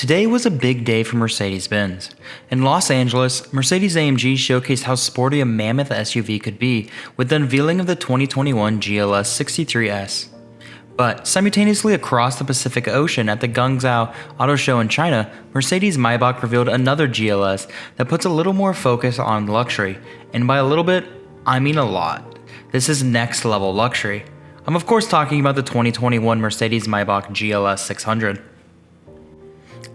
Today was a big day for Mercedes-Benz. In Los Angeles, Mercedes-AMG showcased how sporty a mammoth SUV could be with the unveiling of the 2021 GLS 63S. But simultaneously across the Pacific Ocean at the Guangzhou Auto Show in China, Mercedes-Maybach revealed another GLS that puts a little more focus on luxury, and by a little bit, I mean a lot. This is next level luxury. I'm of course talking about the 2021 Mercedes-Maybach GLS 600.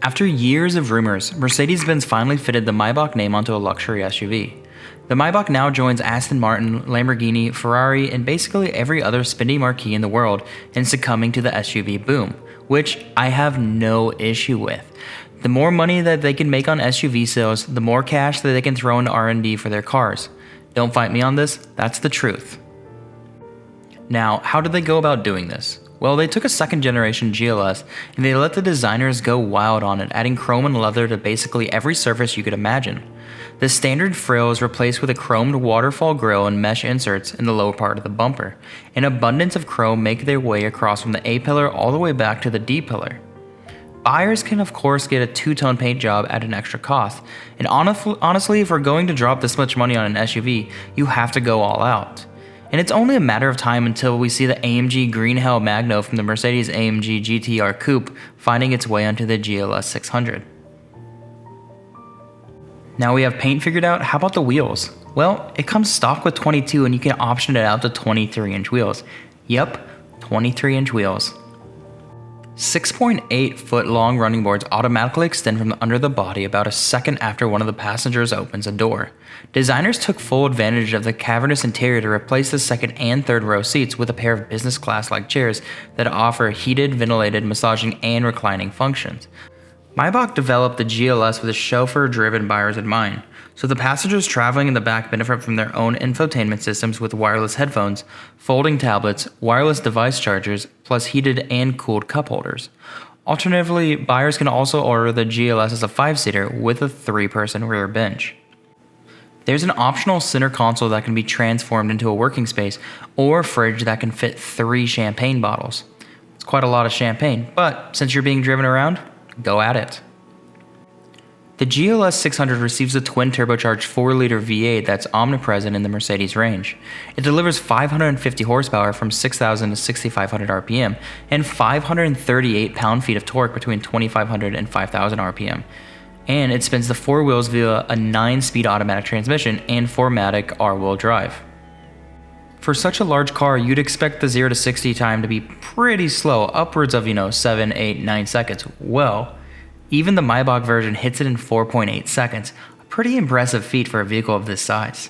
After years of rumors, Mercedes-Benz finally fitted the Maybach name onto a luxury SUV. The Maybach now joins Aston Martin, Lamborghini, Ferrari, and basically every other spinning marquee in the world in succumbing to the SUV boom, which I have no issue with. The more money that they can make on SUV sales, the more cash that they can throw into R&D for their cars. Don't fight me on this, that's the truth. Now, how did they go about doing this? Well, they took a second generation GLS and they let the designers go wild on it, adding chrome and leather to basically every surface you could imagine. The standard frill is replaced with a chromed waterfall grille and mesh inserts in the lower part of the bumper. An abundance of chrome make their way across from the A-pillar all the way back to the D-pillar. Buyers can of course get a two-tone paint job at an extra cost, and honestly, if we're going to drop this much money on an SUV, you have to go all out. And it's only a matter of time until we see the AMG Green Hell Magno from the Mercedes-AMG GTR Coupe finding its way onto the GLS 600. Now we have paint figured out, how about the wheels? Well, it comes stock with 22 and you can option it out to 23-inch wheels. Yep, 23-inch wheels. 6.8 foot long running boards automatically extend from under the body about a second after one of the passengers opens a door. Designers took full advantage of the cavernous interior to replace the second and third row seats with a pair of business class-like chairs that offer heated, ventilated, massaging, and reclining functions. Maybach developed the GLS with a chauffeur-driven buyers in mind, so the passengers traveling in the back benefit from their own infotainment systems with wireless headphones, folding tablets, wireless device chargers, plus heated and cooled cup holders. Alternatively, buyers can also order the GLS as a 5-seater with a 3-person rear bench. There's an optional center console that can be transformed into a working space or fridge that can fit 3 champagne bottles. It's quite a lot of champagne, but since you're being driven around, go at it. The GLS 600 receives a twin-turbocharged 4-liter V8 that's omnipresent in the Mercedes range. It delivers 550 horsepower from 6,000 to 6,500 RPM and 538 pound-feet of torque between 2,500 and 5,000 RPM. And it spins the 4 wheels via a 9-speed automatic transmission and 4MATIC all-wheel drive. For such a large car, you'd expect the 0 to 60 time to be pretty slow, upwards of 7, 8, 9 seconds. Well, even the Maybach version hits it in 4.8 seconds, a pretty impressive feat for a vehicle of this size.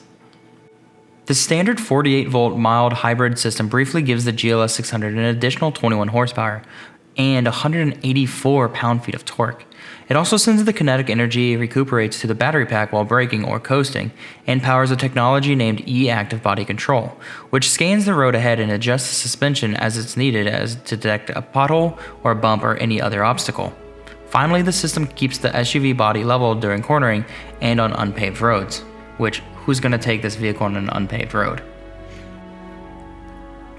The standard 48-volt mild hybrid system briefly gives the GLS 600 an additional 21 horsepower and 184 pound-feet of torque. It also sends the kinetic energy it recuperates to the battery pack while braking or coasting, and powers a technology named e-active body control, which scans the road ahead and adjusts the suspension as it's needed to detect a pothole or a bump or any other obstacle. Finally, the system keeps the SUV body level during cornering and on unpaved roads, which who's going to take this vehicle on an unpaved road?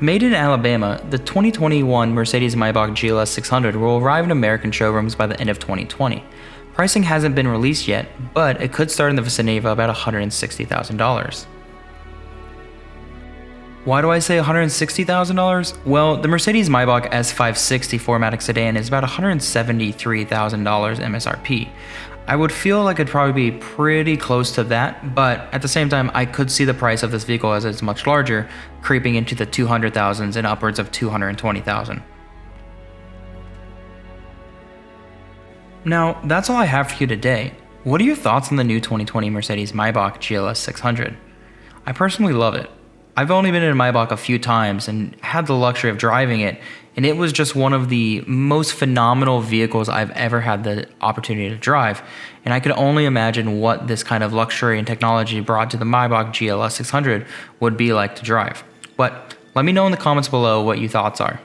Made in Alabama, the 2021 Mercedes-Maybach GLS 600 will arrive in American showrooms by the end of 2020. Pricing hasn't been released yet, but it could start in the vicinity of about $160,000. Why do I say $160,000? Well, the Mercedes-Maybach S560 4MATIC sedan is about $173,000 MSRP. I would feel like it'd probably be pretty close to that, but at the same time, I could see the price of this vehicle as it's much larger, creeping into the $200,000s and upwards of $220,000. Now, that's all I have for you today. What are your thoughts on the new 2020 Mercedes-Maybach GLS 600? I personally love it. I've only been in a Maybach a few times and had the luxury of driving it, and it was just one of the most phenomenal vehicles I've ever had the opportunity to drive, and I could only imagine what this kind of luxury and technology brought to the Maybach GLS 600 would be like to drive. But let me know in the comments below what your thoughts are.